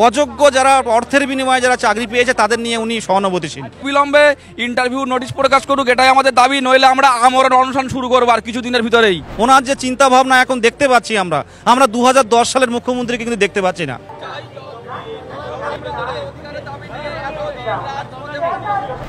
অযোগ্য যারা অর্থের বিনিময়ে যারা চাকরি পেয়েছে তাদের নিয়ে উনি সহানুভূতিশীল। বিলম্বে ইন্টারভিউ নোটিশ প্রকাশ করুক, এটাই আমাদের দাবি, নইলে আমরা আমরণ অনশন শুরু করবো আর কিছুদিনের ভিতরেই। ওনার যে চিন্তা ভাবনা এখন দেখতে পাচ্ছি আমরা 2010 সালের মুখ্যমন্ত্রীকে কিন্তু দেখতে পাচ্ছি না।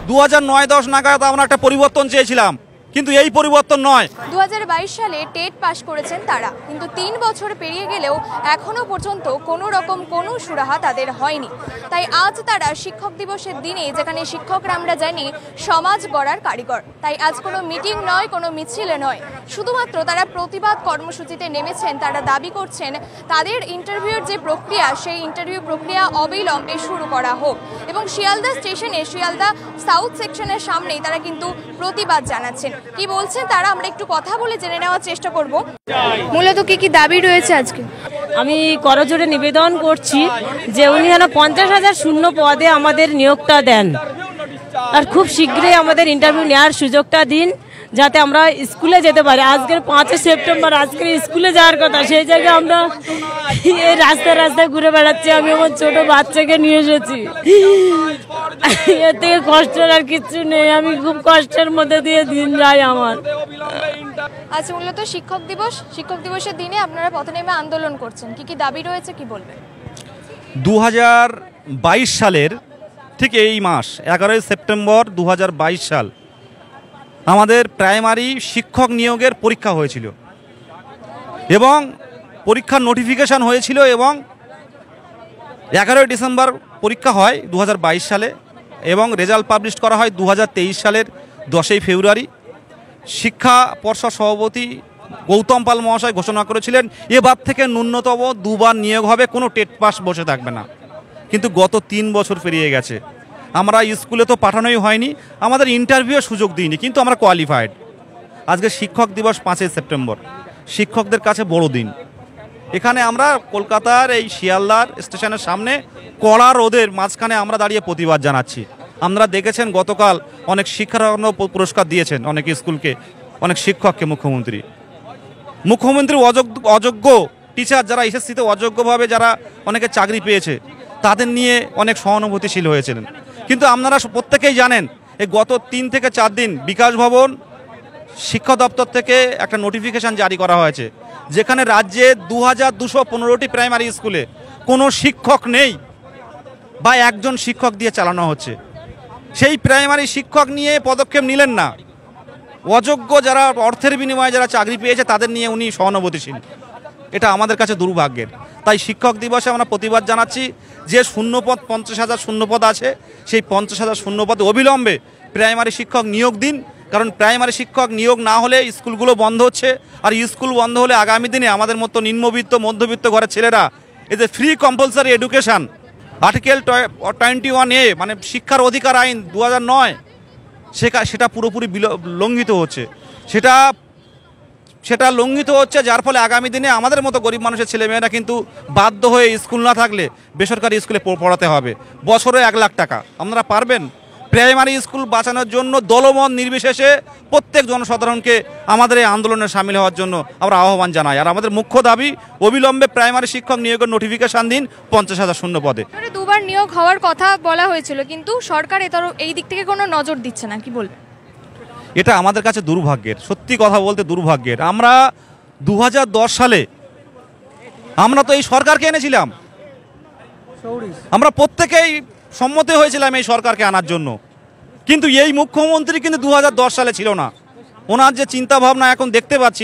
2009-10 নাগাদ আমরা একটা পরিবর্তন চেয়েছিলাম, কিন্তু এই পরিবর্তন নয়। 2022 সালে টেট পাশ করেছেন তারা, কিন্তু 3 বছর পেরিয়ে গেলেও এখনো পর্যন্ত কোনো রকম কোনো সুরাহা তাদের হয়নি। তাই আজ তারা শিক্ষক দিবসের দিনে, যেখানে শিক্ষকরা আমরা জানি সমাজ গড়ার কারিগর, তাই আজ কোনো মিটিং নয়, কোনো মিছিলে নয়, শুধুমাত্র তারা প্রতিবাদ কর্মসূচিতে নেমেছেন। তারা দাবি করছেন তাদের ইন্টারভিউর যে প্রক্রিয়া, সেই ইন্টারভিউ প্রক্রিয়া অবিলম্বে শুরু করা হোক। এবং শিয়ালদা স্টেশনে, শিয়ালদা সাউথ সেকশনের সামনেই তারা কিন্তু প্রতিবাদ জানাচ্ছেন। কি বলছেন তারা, আমরা একটু কথা বলে জেনে নেওয়ার চেষ্টা করব। মূলত কি দাবি রয়েছে আজকে? আমি করজোড়ে নিবেদন করছি যে উনি যেন 50,000 শূন্য পদে আমাদের নিয়োগটা দেন, আর খুব শীঘ্রই আমাদের ইন্টারভিউ নেওয়ার সুযোগটা দিন, যাতে আমরা স্কুলে যেতে পারি। আজকের 5 সেপ্টেম্বর, আজকের স্কুলে যাওয়ার কথা, সেই জায়গায় আমরা এই রাস্তায় রাস্তায় ঘুরে বেড়াচ্ছি। আমি আমার ছোট বাচ্চাকে নিয়ে এসেছি, এর থেকে কষ্টের আর কিছু নেই। আমি খুব কষ্টের মধ্যে দিয়ে দিন যায় আমার। আচ্ছা, মূলত শিক্ষক দিবসের দিনে আপনারা পথে নেমে আন্দোলন করছেন, কি দাবি রয়েছে, কি বলবেন? 2022 সালের ঠিক এই মাস 11 সেপ্টেম্বর 2022 সাল আমাদের প্রাইমারি শিক্ষক নিয়োগের পরীক্ষা হয়েছিল এবং পরীক্ষার নোটিফিকেশান হয়েছিল, এবং 11 ডিসেম্বর পরীক্ষা হয় 2022 সালে, এবং রেজাল্ট পাবলিশ করা হয় 2023 সালের 10 ফেব্রুয়ারি। শিক্ষা পর্ষদ সভাপতি গৌতম পাল মহাশয় ঘোষণা করেছিলেন এবার থেকে ন্যূনতম 2 বার নিয়োগ হবে, কোনো টেট পাস বসে থাকবে না। কিন্তু গত 3 বছর পেরিয়ে গেছে, আমরা স্কুলে তো পাঠানোই হয়নি, আমাদের ইন্টারভিউর সুযোগ দিইনি, কিন্তু আমরা কোয়ালিফাইড। আজকে শিক্ষক দিবস 5 সেপ্টেম্বর, শিক্ষকদের কাছে বড় দিন। এখানে আমরা কলকাতার এই শিয়ালদার স্টেশনের সামনে কড়া রোদের মাঝখানে আমরা দাঁড়িয়ে প্রতিবাদ জানাচ্ছি। আপনারা দেখেছেন গতকাল অনেক শিক্ষারত্ন পুরস্কার দিয়েছেন অনেক স্কুলকে, অনেক শিক্ষককে মুখ্যমন্ত্রী অযোগ্য টিচার যারা এসএসসিতে অযোগ্যভাবে যারা অনেকে চাকরি পেয়েছে তাদের নিয়ে অনেক সহানুভূতিশীল হয়েছিলেন। কিন্তু আপনারা প্রত্যেকেই জানেন এই গত 3 থেকে 4 দিন বিকাশ ভবন শিক্ষা দপ্তর থেকে একটা নোটিফিকেশান জারি করা হয়েছে, যেখানে রাজ্যে 2215টি প্রাইমারি স্কুলে কোনো শিক্ষক নেই বা একজন শিক্ষক দিয়ে চালানো হচ্ছে। সেই প্রাইমারি শিক্ষক নিয়ে পদক্ষেপ নিলেন না। অযোগ্য যারা অর্থের বিনিময়ে যারা চাকরি পেয়েছে তাদের নিয়ে উনি সহানুভূতিশীল। এটা আমাদের কাছে দুর্ভাগ্যের। তাই শিক্ষক দিবসে আমরা প্রতিবাদ জানাচ্ছি যে শূন্যপদ 50,000 শূন্যপদ আছে, সেই 50,000 শূন্যপদে অবিলম্বে প্রাইমারি শিক্ষক নিয়োগ দিন। কারণ প্রাইমারি শিক্ষক নিয়োগ না হলে স্কুলগুলো বন্ধ হচ্ছে, আর স্কুল বন্ধ হলে আগামী দিনে আমাদের মতো নিম্নবিত্ত মধ্যবিত্ত ঘরের ছেলেরা এই যে free compulsory education article 21A মানে শিক্ষার অধিকার আইন 2009 সেটা পুরোপুরি লঙ্ঘিত হচ্ছে, সেটা লঙ্ঘিত হচ্ছে, যার ফলে আগামী দিনে আমাদের মতো গরিব মানুষের ছেলেমেয়েরা কিন্তু বাধ্য হয়ে স্কুল না থাকলে বেসরকারি স্কুলে পড়াতে হবে, বছরে 1 লাখ টাকা। আপনারা পারবেন? প্রাইমারি স্কুল বাঁচানোর জন্য দলমত নির্বিশেষে প্রত্যেক জনসাধারণকে আমাদের এই আন্দোলনে সামিল হওয়ার জন্য আমরা আহ্বান জানাই। আর আমাদের মুখ্য দাবি অবিলম্বে প্রাইমারি শিক্ষক নিয়োগের নোটিফিকেশান দিন 50,000 শূন্য পদে। 2 বার নিয়োগ হওয়ার কথা বলা হয়েছিল, কিন্তু সরকার এই দিক থেকে কোনো নজর দিচ্ছে না, কি বলবেন? এটা আমাদের কাছে দুর্ভাগ্যের, সত্যি কথা বলতে দুর্ভাগ্যের। আমরা 2010 সালে আমরা তো এই সরকারকে এনেছিলাম, আমরা প্রত্যেকেই সম্মতি হয়েছিলাম এই সরকারকে আনার জন্য, কিন্তু এই মুখ্যমন্ত্রী কিন্তু 2010 সালে ছিল না। ওনার যে চিন্তা ভাবনা এখন দেখতে পাচ্ছি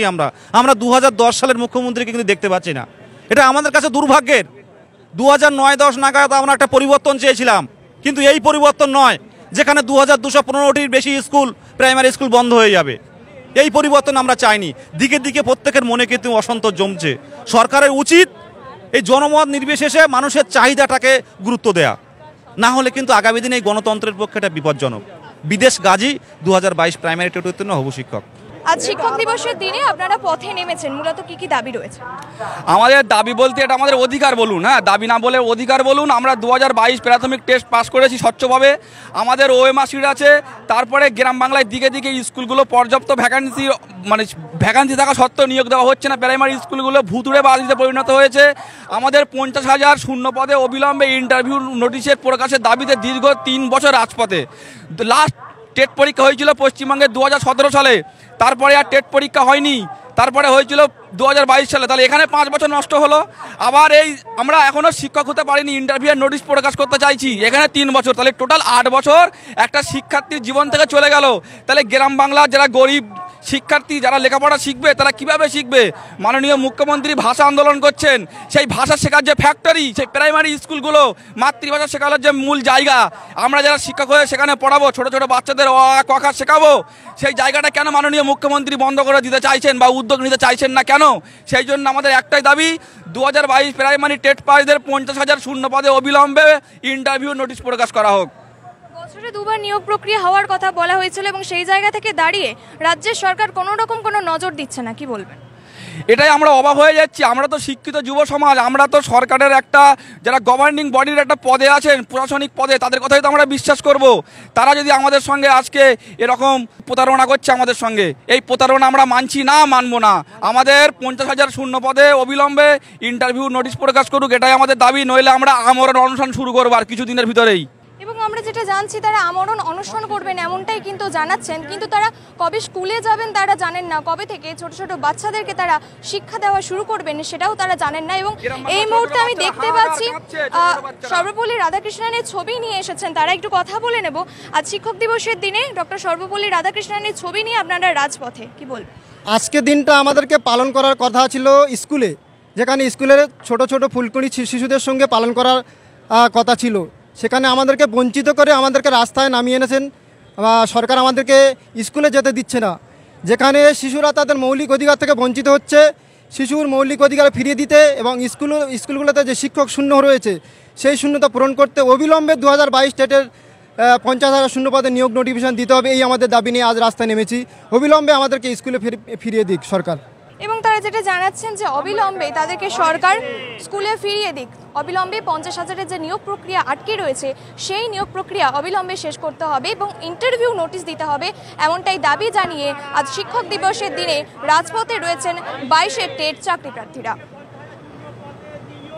আমরা 2010 সালের মুখ্যমন্ত্রীকে কিন্তু দেখতে পাচ্ছি না। এটা আমাদের কাছে দুর্ভাগ্যের। 2009-10 নাগাদ আমরা একটা পরিবর্তন চেয়েছিলাম, কিন্তু এই পরিবর্তন নয়, যেখানে 2215টির বেশি স্কুল প্রাইমারি স্কুল বন্ধ হয়ে যাবে। এই পরিবর্তন আমরা চাইনি। দিকে দিকে প্রত্যেকের মনে কিন্তু অসন্তোষ জমছে। সরকারের উচিত এই জনমত নির্বিশেষে মানুষের চাহিদাটাকে গুরুত্ব দেয়া, না হলে কিন্তু আগামী দিনে এই গণতন্ত্রের পক্ষে এটা বিপজ্জনক। বিদেশ গাজী 2022 প্রাইমারি টেট উত্তীর্ণ হবু শিক্ষক। আজ শিক্ষক দিবসের দিনে আপনারা পথে নেমেছেন, মূলত কি কি দাবি রয়েছে? আমাদের দাবি বলতে এটা আমাদের অধিকার বলুন, হ্যাঁ, দাবি না বলে অধিকার বলুন। আমরা 2022 প্রাথমিক টেস্ট পাস করেছি স্বচ্ছভাবে, আমাদের ওএমআর সিট আছে। তারপরে গ্রাম বাংলায় দিকে দিকে স্কুলগুলো পর্যাপ্ত ভ্যাকান্সি থাকা সত্ত্বেও নিয়োগ দেওয়া হচ্ছে না। প্রাইমারি স্কুলগুলো ভুতুড়ে বাড়িতে পরিণত হয়েছে। আমাদের 50,000 শূন্য পদে অবিলম্বে ইন্টারভিউ নোটিশের প্রকাশের দাবিতে দীর্ঘ 3 বছর রাজপথে। লাস্ট টেট পরীক্ষা হয়েছিল পশ্চিমবঙ্গে 2017 সালে, তারপরে আর টেট পরীক্ষা হয়নি, তারপরে হয়েছিল 2022 সালে। তাহলে এখানে 5 বছর নষ্ট হলো। আবার আমরা এখনও শিক্ষক হতে পারিনি, ইন্টারভিউয়ের নোটিশ প্রকাশ করতে চাইছি, এখানে 3 বছর। তাহলে টোটাল 8 বছর একটা শিক্ষার্থীর জীবন থেকে চলে গেল। তাহলে গ্রাম বাংলার যারা গরিব শিক্ষার্থী, যারা লেখাপড়া শিখবে, তারা কিভাবে শিখবে? মাননীয় মুখ্যমন্ত্রী ভাষা আন্দোলন করছেন, সেই ভাষা শেখার যে ফ্যাক্টরি, সেই প্রাইমারি স্কুলগুলো মাতৃভাষা শেখানোর যে মূল জায়গা, আমরা যারা শিক্ষক হয়ে সেখানে পড়াবো, ছোট ছোট বাচ্চাদের অ আ ক খ শেখাবো, সেই জায়গাটা কেন মাননীয় মুখ্যমন্ত্রী বন্ধ করে দিতে চাইছেন বা উদ্যোগ নিতে চাইছেন না কেন? সেই জন্য আমাদের একটাই দাবি, 2022 প্রাইমারি টেট পাসদের 50,000 শূন্য পদে অবিলম্বে ইন্টারভিউ নোটিশ প্রকাশ করা হোক। বছরে 2বার নিয়োগ প্রক্রিয়া হওয়ার কথা বলা হয়েছিল এবং সেই জায়গা থেকে দাঁড়িয়ে রাজ্যের সরকার কোনো রকম কোনো নজর দিচ্ছে না, কি বলবেন? এটাই আমরা অবাক হয়ে যাচ্ছি। আমরা তো শিক্ষিত যুব সমাজ, আমরা তো সরকারের একটা যারা গভর্নিং বডির একটা পদে আছেন, প্রশাসনিক পদে, তাদের কথাই তো আমরা বিশ্বাস করব। তারা যদি আমাদের সঙ্গে আজকে এরকম প্রতারণা করছে আমাদের সঙ্গে, এই প্রতারণা আমরা মানছি না, মানব না। আমাদের 50,000 শূন্য পদে অবিলম্বে ইন্টারভিউ নোটিশ প্রকাশ করুক, এটাই আমাদের দাবি। নইলে আমরা আমরণ অনশন শুরু করবো আর কিছুদিনের ভিতরেই। এবং আমরা যেটা জানছি তারা আমরণ অনশন করবেন এমনটাই কিন্তু জানাচ্ছেন, কিন্তু তারা কবে স্কুলে যাবেন তারা জানেন না, কবে থেকে ছোট ছোট বাচ্চাদেরকে তারা শিক্ষা দেওয়া শুরু করবেন সেটাও তারা জানেন না। এবং এই মুহূর্তে আমি দেখতে পাচ্ছি সর্বপল্লী রাধাকৃষ্ণনের ছবি নিয়ে এসেছেন, তারা একটু কথা বলে নেব। আজ শিক্ষক দিবসের দিনে ডক্টর সর্বপল্লী রাধাকৃষ্ণনের ছবি নিয়ে আপনারা রাজপথে, কি বলবেন? আজকে দিনটা আমাদেরকে পালন করার কথা ছিল স্কুলে, যেখানে স্কুলের ছোট ছোট ফুলকুড়ি শিশুদের সঙ্গে পালন করার কথা ছিল, সেখানে আমাদেরকে বঞ্চিত করে আমাদেরকে রাস্তায় নামিয়ে এনেছেন। সরকার আমাদেরকে স্কুলে যেতে দিচ্ছে না, যেখানে শিশুরা তাদের মৌলিক অধিকার থেকে বঞ্চিত হচ্ছে। শিশুর মৌলিক অধিকার ফিরিয়ে দিতে এবং স্কুলগুলোতে যে শিক্ষক শূন্য রয়েছে সেই শূন্যতা পূরণ করতে অবিলম্বে 2022 টেটের 50,000 শূন্য পদে নিয়োগ নোটিফিকেশন দিতে হবে, এই আমাদের দাবি নিয়ে আজ রাস্তায় নেমেছি। অবিলম্বে আমাদেরকে স্কুলে ফিরিয়ে দিক সরকার। এবং তারা যেটা জানাচ্ছেন যে অবিলম্বে তাদেরকে সরকার স্কুলে ফিরিয়ে দিক, অবিলম্বে 50,000-এর যে নিয়োগ প্রক্রিয়া আটকে রয়েছে সেই নিয়োগ প্রক্রিয়া অবিলম্বে শেষ করতে হবে এবং ইন্টারভিউ নোটিশ দিতে হবে, এমনটাই দাবি জানিয়ে আজ শিক্ষক দিবসের দিনে রাজপথে রয়েছেন 22 টেট চাকরি প্রার্থীরা।